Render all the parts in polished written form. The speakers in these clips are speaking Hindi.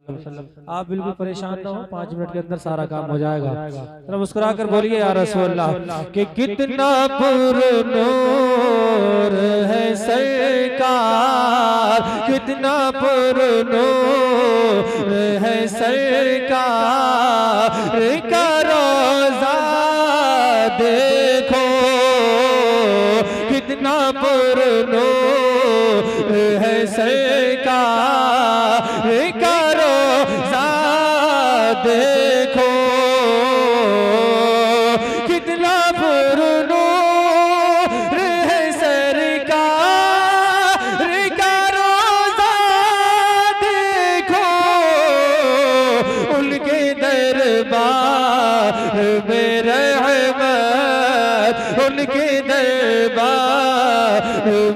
आप बिल्कुल परेशान ना हो, 5 मिनट के अंदर सारा काम हो जाएगा। जरा मुस्कुरा कर बोलिए या रसूलल्लाह कि कितना पुरनूर है सरकार, कितना पुरनूर है सरकार का रोज़ा देखो, कितना पुरनूर है सरकार का रोज़ा देखो, कितना पुरनूर है सरकार का रोज़ा देखो, उनके दरबार में रहमत, उनके दरबार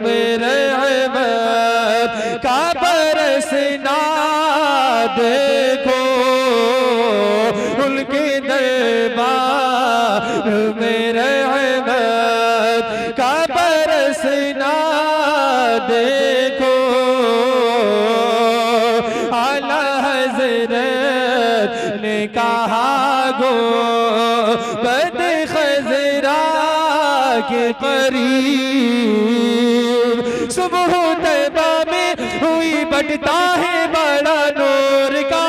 में रहमत का बरसना देखो, उनके दरबार में रहमत का बरसना देखो। आला हज़रत ने कहा गो बद खज़रा के करीब, सुबह तैबा में हुई बढ़ता है बड़ा नूर का,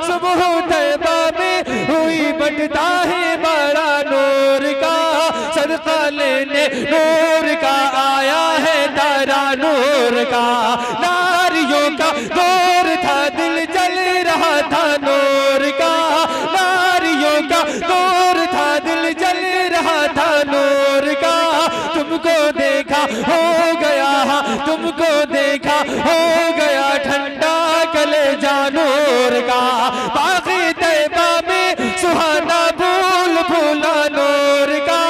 सुबह तैबा में हुई बढ़ता है बड़ा नूर का, सदका लेने नूर का आया है तारा नूर का, नारियों का दौर था दिल जल रहा था नूर का, नारियों का दौर था दिल जल रहा था नूर का, तुमको देखा हो गया, तुमको देखा हो गया ठंडा कलेजा नूर का, बाग़े तैबा में सुहाना फूल फूला नूर का,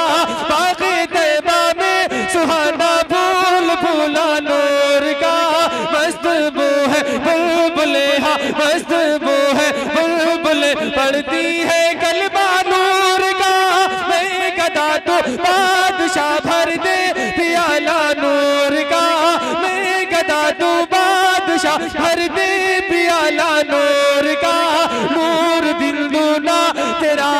बाग़े तैबा में सुहाना फूल फूला नूर का, मस्त वो है बुलबुले, हाँ मस्त वो है बुलबुले पढ़ती है कलमा नूर का, मैं गदा तो बादशाह भर दे पियाला नूर का, मैं गदा तो बादशाह भर दे पियाला नूर का, नूर दिल दूना तेरा,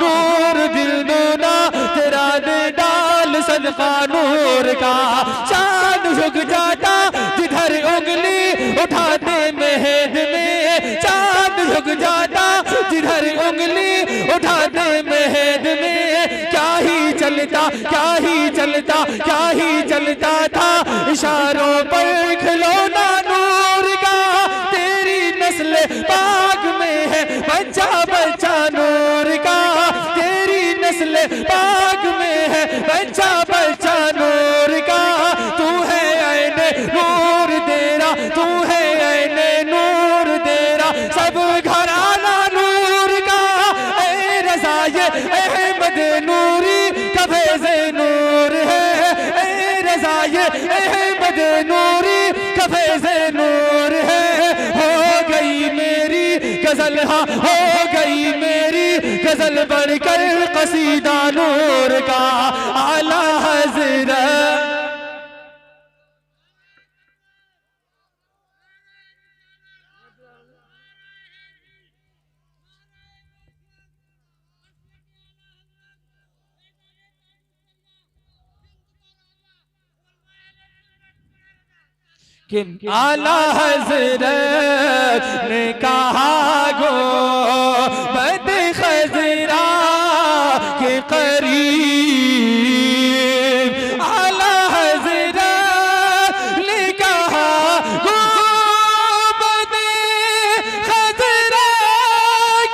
नूर दिल दूना तेरा दे डाल सदका नूर का, चांद झुक जाता जिधर उंगली उठाते मेहद में, चांद झुक जाता जिधर उंगली उठाते मेहद में, क्या ही चलता क्या ही चलता क्या ही चलता था इशारों पर खिलौना नूर का, तेरी नस्ल पाक में है बच्चा बच्चा नूर का, तेरी नस्ल पाक में है बच्चा बच्चा नूर का, तू है ऐने नूर तेरा, तू है ऐने नूर तेरा सब घराना नूर का, ए रज़ा ये अहमद नूरी का फैज़े नूर है, ए रज़ा ये अहमद नूरी का फैज़े नूर है, हो गई मेरी गजल, हाँ हो गई मेरी गजल बढ़कर कसीदा नूर का, आला हज़रत कि आला हज़रत ने कहा गो बद खज़रा के करीब, आला हज़रत ने कहा गो बद खज़रा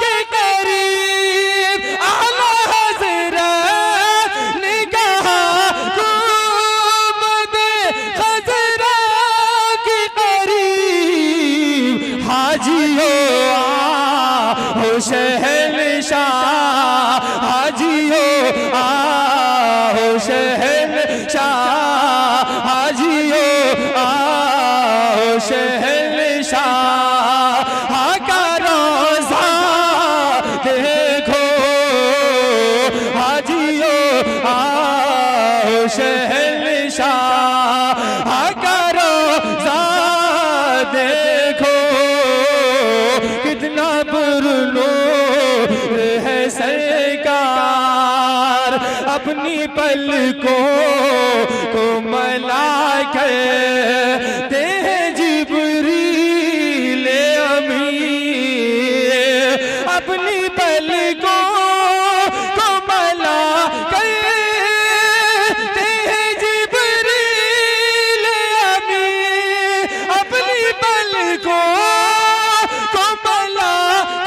के करीब, आला हज़रत ने कहा गो बद खज़रा हाजियो हो शहंशाह, हाजियो हो शहंशाह, हाजियो हो शहंशाह, हाँ का रोज़ा देखो, हाजियो हो शहंशाह, हाँ का रोज़ा देखो, अपनी पलकों को मला करते हैं जिब्रील अमीन, अपनी पलकों को मला करते हैं जिब्रील अमीन, अपनी पलकों को मला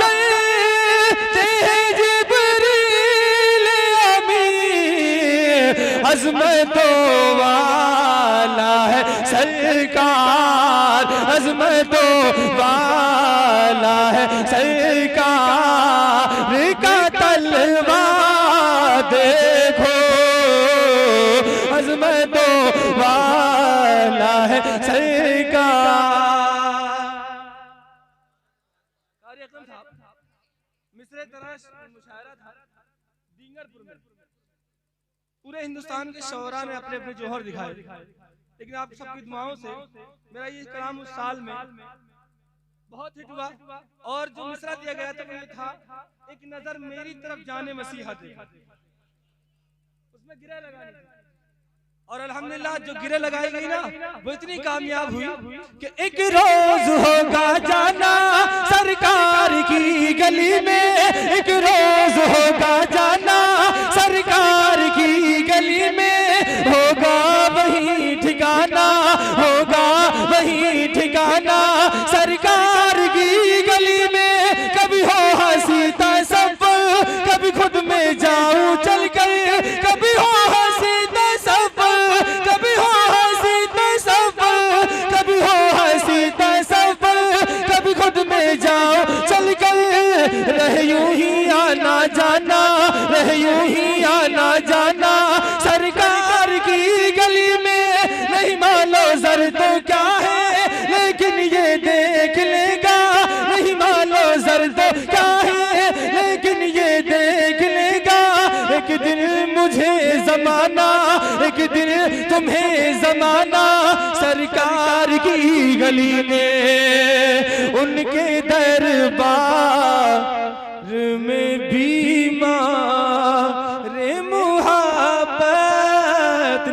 करते हैं जिब्रील अमीन। अज़मतों वाला है सरकार, अज़मतों वाला है सरकार का तलवा देखो, अज़मतों वाला है सरकार। मिस्र तराश मुशायरा था दींगरपुर में। पूरे हिंदुस्तान के शोरा ने अपने अपने जौहर दिखाए, लेकिन आप सबकी दुआओं से मेरा ये कलाम उस साल में बहुत हिट हुआ। और जो मिसरा दिया गया था वो ये था, एक नजर मेरी तरफ जाने मसीहा देखा, उसमें गिरे लगाने। और अल्हम्दुलिल्लाह जो गिरे लगाई गई ना वो इतनी कामयाब हुई कि एक रोज होगा जाना सरकार की गली में, एक रोज होगा जाना सरकार की गली में, होगा वही ठिकाना, होगा वही ठिकाना सरकार की गली में। कभी हो हंसी तसव्वुर, कभी खुद में जाऊं चल कर, कभी हो हंसी तसव्वुर, कभी हो हंसी तसव्वुर, कभी हो हंसी तसव्वुर, कभी खुद में जाऊं चल कर। रह यूं ही आना जाना, रह यूं ही आना जाना सरकार की गली में। नहीं मानो जर तो क्या है लेकिन ये देख लेगा, नहीं मानो जर तो क्या है लेकिन ये देख लेगा। एक दिन मुझे जमाना, एक दिन तुम्हें जमाना सरकार की गली में। उनके दरबार में बीमार मुहब्बत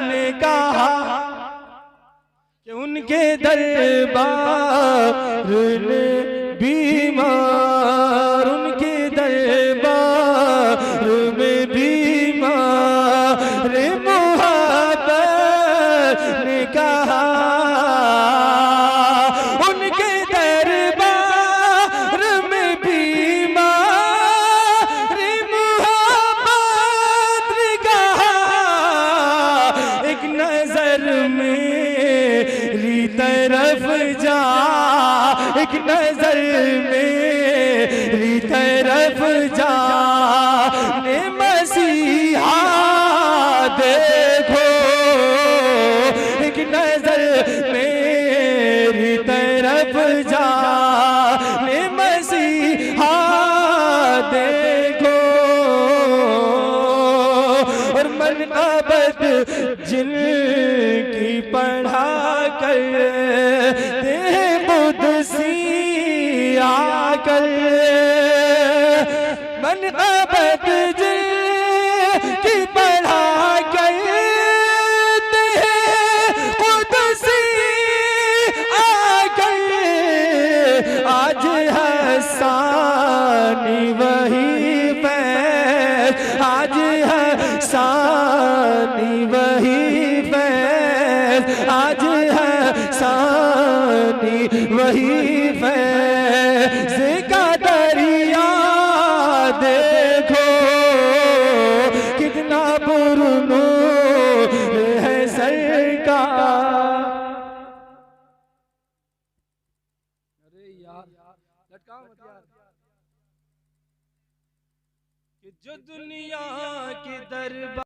ने कहा कि उनके दरबार में बीमार, उनके दरबार में बीमार मुहब्बत ने कहा, उनके दरबार में बीमार मुहब्बत ने कहा। एक नजर मेरी तरफ जा, एक नजर मेरी तरफ जा, ने मसीहा देखो, एक नजर मेरी तरफ जा, ने मसीहा देखो। और मन अबद जिनकी पढ़ा कर बुदसी आकर, मन अबद जिनकी पढ़ा कर बुदसी आकर। आज हसानी वही फैज, आज हसानी वही फैज, आज हसानी वही फैज का दरिया देखो, कितना पुरनूर है सरकार। अरे यार लटका मत यार, कि जो दुनिया के दरबार